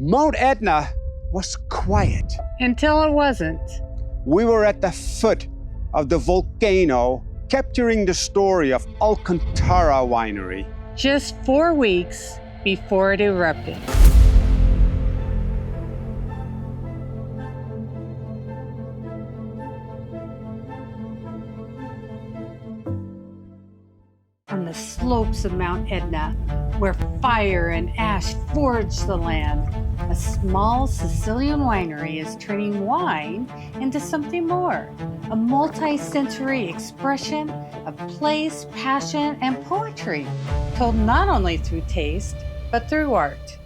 Mount Edna was quiet. Until it wasn't. We were at the foot of the volcano, capturing the story of Al-Cantara Winery. Just 4 weeks before it erupted. On the slopes of Mount Edna, where fire and ash forged the land, a small Sicilian winery is turning wine into something more, a multi-sensory expression of place, passion, and poetry, told not only through taste, but through art.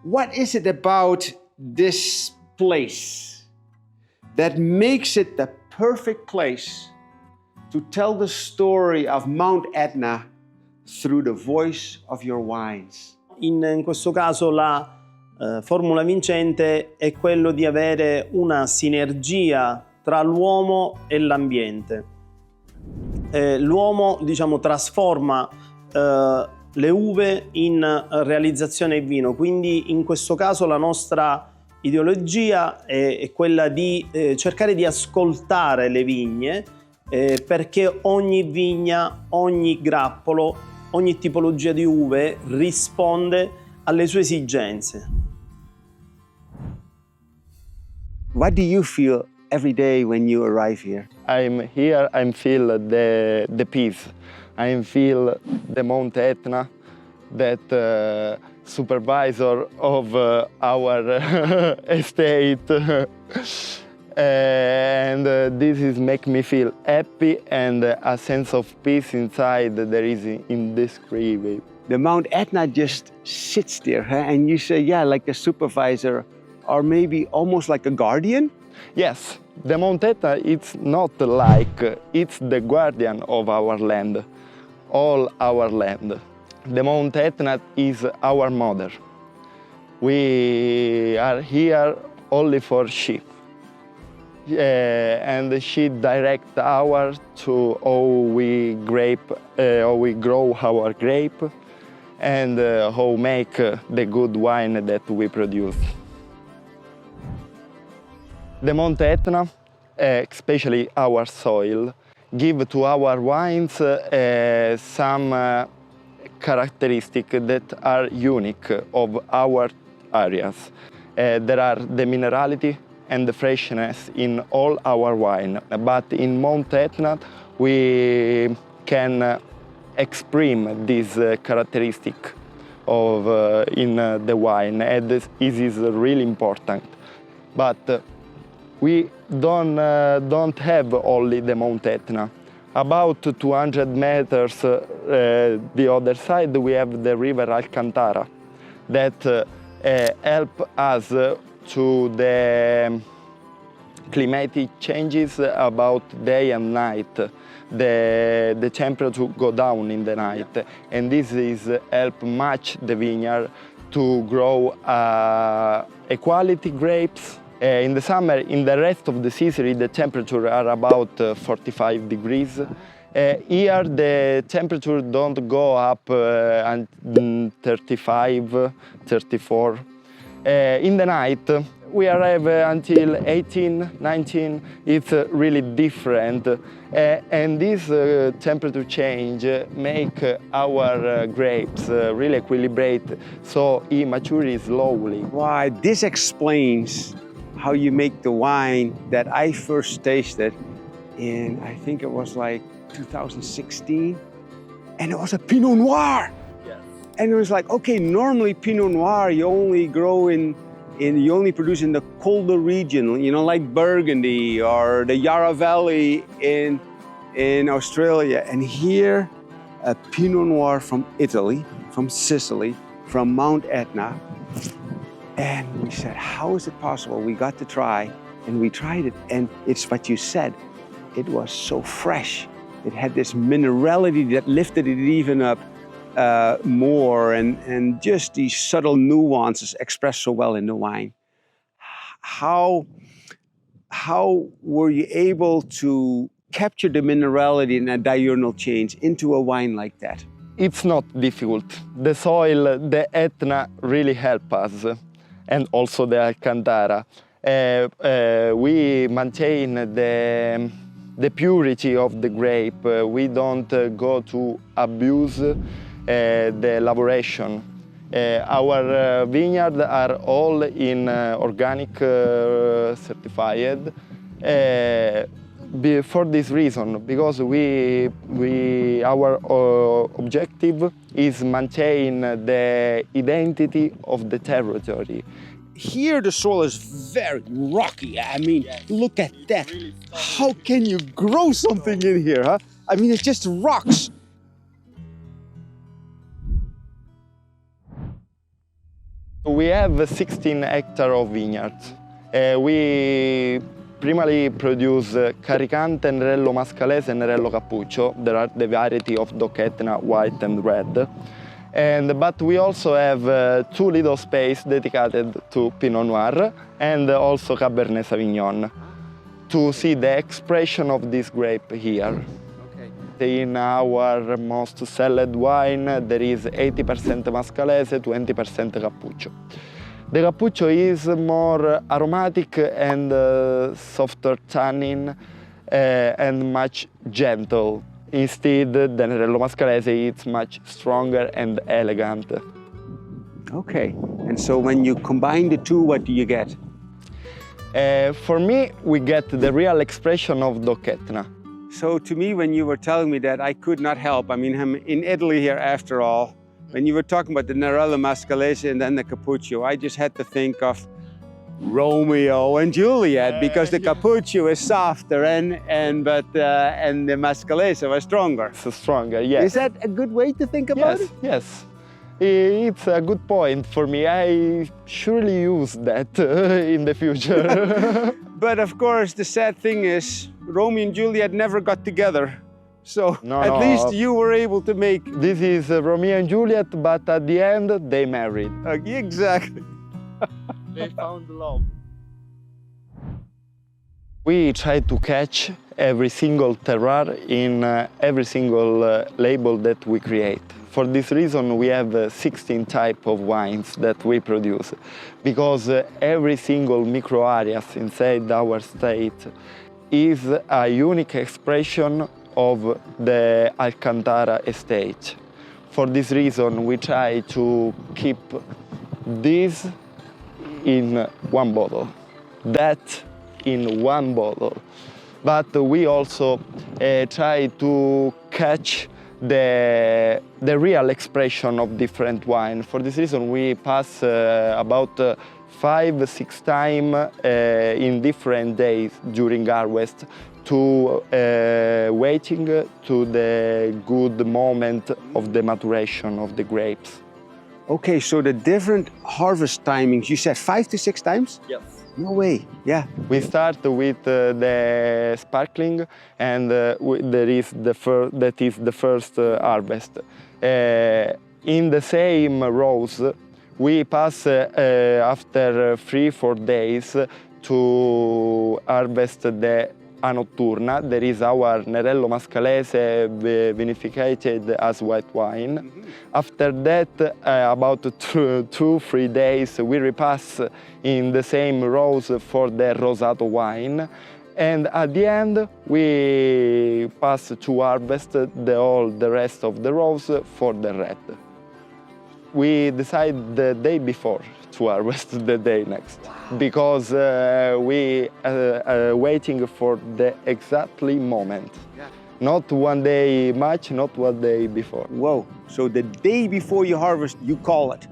What is it about this place that makes it the perfect place to tell the story of Mount Edna through the voice of your wines? In questo caso la formula vincente è quello di avere una sinergia tra l'uomo e l'ambiente. L'uomo, diciamo, trasforma le uve in realizzazione di vino, quindi in questo caso la nostra ideologia è quella di cercare di ascoltare le vigne perché ogni vigna, ogni grappolo, ogni tipologia di uve risponde alle sue esigenze. What do you feel every day when you arrive here? I'm here, I feel the peace. I feel the Mount Etna, that supervisor of our estate. And this is make me feel happy and a sense of peace inside there is indescribable. The Mount Edna just sits there, huh? And you say, yeah, like a supervisor or maybe almost like a guardian? Yes, the Mount Edna, it's not like, it's the guardian of our land, all our land. The Mount Edna is our mother. We are here only for sheep. And she directs our to how we grow our grape and how make the good wine that we produce. The Mount Edna, especially our soil, give to our wines some characteristics that are unique of our areas. There are the minerality and the freshness in all our wine, but in Mount Edna we can express this characteristic of in the wine, and this is really important. But we don't have only the Mount Edna. About 200 meters the other side we have the river Al-Cantara that help us to the climatic changes about day and night. The temperature go down in the night, and this is help much the vineyard to grow quality grapes. In the summer, in the rest of the Sicily, the temperature are about 45 degrees. Here the temperature don't go up 35, 34. In the night, we arrive until 18, 19. It's really different. And this temperature change make our grapes really equilibrate, so it matures slowly. Why, this explains how you make the wine that I first tasted in, I think it was like 2016, and it was a Pinot Noir. Yes. And it was like, okay, normally Pinot Noir you only grow you only produce in the colder region, you know, like Burgundy or the Yarra Valley in Australia. And here, a Pinot Noir from Italy, from Sicily, from Mount Edna. And we said, how is it possible? We got to try, and we tried it, and it's what you said. It was so fresh. It had this minerality that lifted it even up more, and just these subtle nuances expressed so well in the wine. How were you able to capture the minerality and a diurnal change into a wine like that? It's not difficult. The soil, the Etna really help us, and also the Al-Cantara. We maintain the purity of the grape. We don't go to abuse the elaboration. Our vineyards are all in organic certified. For this reason, because our objective is maintain the identity of the territory. Here the soil is very rocky. I mean, look at that. How can you grow something in here, huh? I mean, it's just rocks. We have 16 hectares of vineyards. We primarily produce Caricante, Nerello Mascalese and Nerello Cappuccio. There are the variety of DOC Etna, white and red. But we also have 2 little space dedicated to Pinot Noir and also Cabernet Sauvignon to see the expression of this grape here. Okay. In our most sold wine, there is 80% Mascalese, 20% Cappuccio. The Cappuccio is more aromatic and softer tannin and much gentle. Instead, the Nerello Mascalese is much stronger and elegant. Okay, and so when you combine the two, what do you get? For me, we get the real expression of DOC Etna. So to me, when you were telling me that, I could not help. I mean, I'm in Italy here after all. When you were talking about the Nerello Mascalese and then the Cappuccio, I just had to think of Romeo and Juliet, because the Cappuccio is softer and the Mascalese was stronger. It's stronger, yes. Is that a good way to think about it? Yes. It's a good point for me. I surely use that in the future. But of course, the sad thing is, Romeo and Juliet never got together. So at least you were able to make... This is Romeo and Juliet, but at the end, they married. Exactly. They found love. We try to catch every single terroir in every single label that we create. For this reason, we have 16 types of wines that we produce, because every single micro areas inside our state is a unique expression of the Al-Cantara estate. For this reason, we try to keep this in one bottle, that in one bottle. But we also try to catch the real expression of different wine. For this reason, we pass about 5-6 times in different days during harvest to waiting to the good moment of the maturation of the grapes. Okay, so the different harvest timings, you said 5 to 6 times? Yes. No way, yeah. We start with the sparkling, and that is the first harvest. In the same rows, we pass after 3-4 days to harvest the A Notturna. There is our Nerello Mascalese vinificated as white wine. Mm-hmm. After that, about 2-3 days, we repass in the same rows for the Rosato wine. And at the end, we pass to harvest the rest of the rows for the red. We decide the day before to harvest the day next, because we are waiting for the exactly moment. Yeah. Not one day much, not one day before. Whoa, so the day before you harvest, you call it.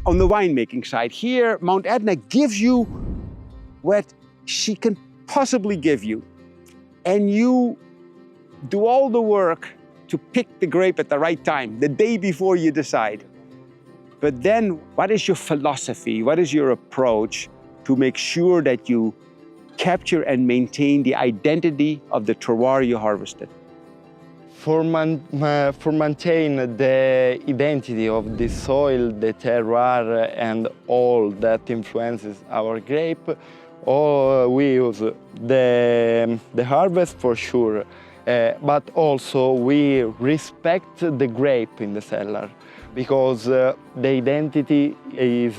On the winemaking side, here, Mount Edna gives you what she can possibly give you. And you do all the work to pick the grape at the right time, the day before you decide. But then, what is your philosophy? What is your approach to make sure that you capture and maintain the identity of the terroir you harvested? For maintain the identity of the soil, the terroir, and all that influences our grape, we use the harvest for sure. but also we respect the grape in the cellar because the identity is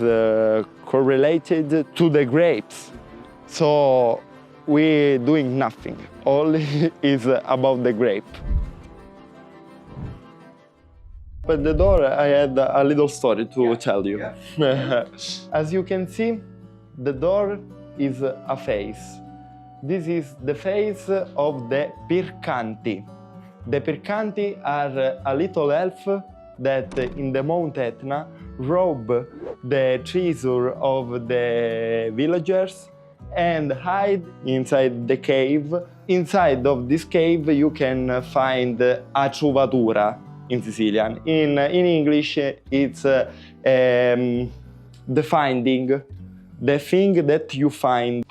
correlated to the grapes. So we're doing nothing, all is about the grape. At the door, I had a little story to tell you. Yeah. As you can see, the door is a face. This is the face of the Pircanti. The Pircanti are a little elf that in the Mount Edna rob the treasure of the villagers and hide inside the cave. Inside of this cave you can find a trovatura in Sicilian. In English it's the finding, the thing that you find.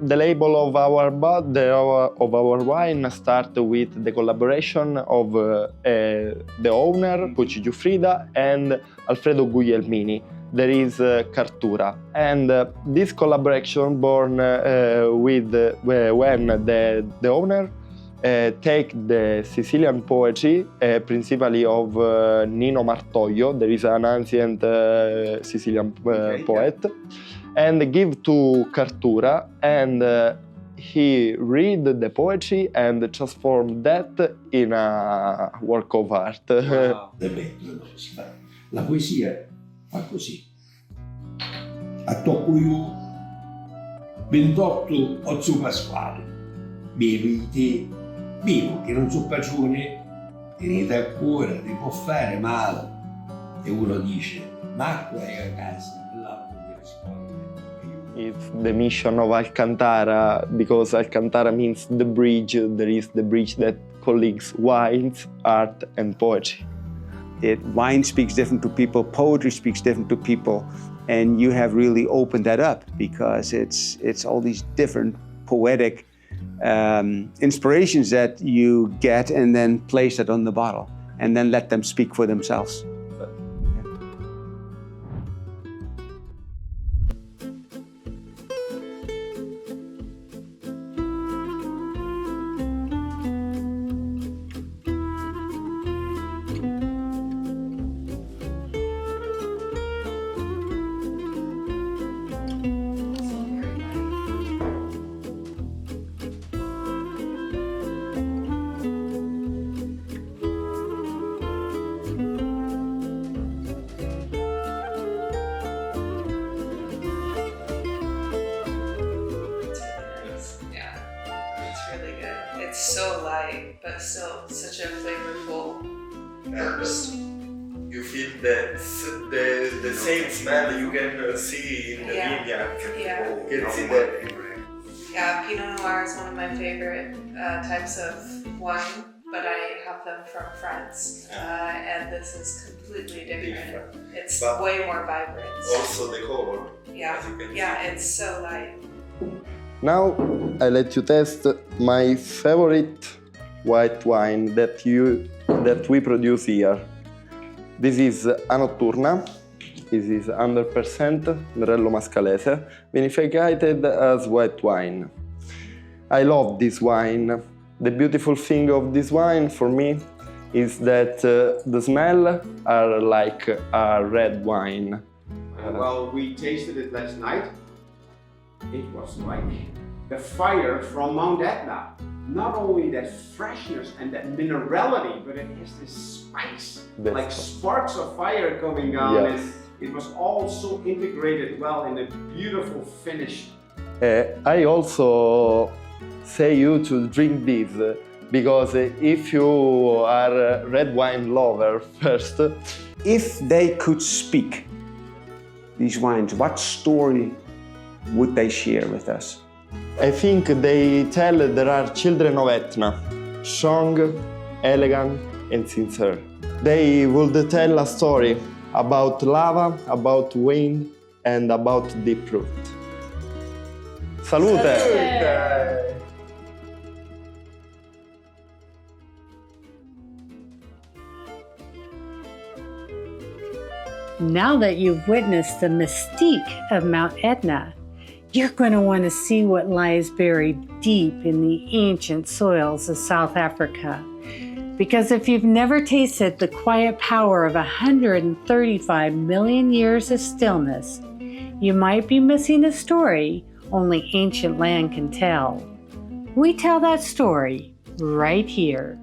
The label of our wine starts with the collaboration of the owner, Pucci Giuffrida, and Alfredo Guglielmini. There is Cartura. And this collaboration born with when the owner take the Sicilian poetry, principally of Nino Martoglio. There is an ancient Sicilian poet. And give to Cartura, and he read the poetry and transformed that in a work of art. Wow. La poesia fa così. A tocco io 28 Ozzo Pasquale, bevi te, bevo che non so pagione, tenete a cuore, ti può fare male. E uno dice, ma acqua è a casa, l'acqua mi risponde. It's the mission of Al-Cantara, because Al-Cantara means the bridge. There is the bridge that colleagues wines, art and poetry. Wine speaks different to people, poetry speaks different to people, and you have really opened that up because it's all these different poetic inspirations that you get and then place it on the bottle and then let them speak for themselves. It's so light, but still such a flavorful burst. You feel the same smell you can see in the vineyard. Yeah. You can see that. Yeah, Pinot Noir is one of my favorite types of wine, but I have them from France, and this is completely different. It's but way more vibrant. Also the color. Yeah, it's so light. Now I let you test my favorite white wine that we produce here. This is a Notturna. This is 100% Nerello Mascalese, vinificated as white wine. I love this wine. The beautiful thing of this wine for me is that the smell are like a red wine. Well, we tasted it last night. It was like the fire from Mount Edna. Not only that freshness and that minerality, but it has this spice, like sparks of fire coming down. Yes. And it was all so integrated well in a beautiful finish. I also say you to drink this because if you are a red wine lover first. If they could speak, these wines, what story would they share with us? I think they tell there are children of Etna, strong, elegant and sincere. They would tell a story about lava, about wind and about deep root. Salute! Salute. Now that you've witnessed the mystique of Mount Edna, you're going to want to see what lies buried deep in the ancient soils of South Africa. Because if you've never tasted the quiet power of 135 million years of stillness, you might be missing a story only ancient land can tell. We tell that story right here.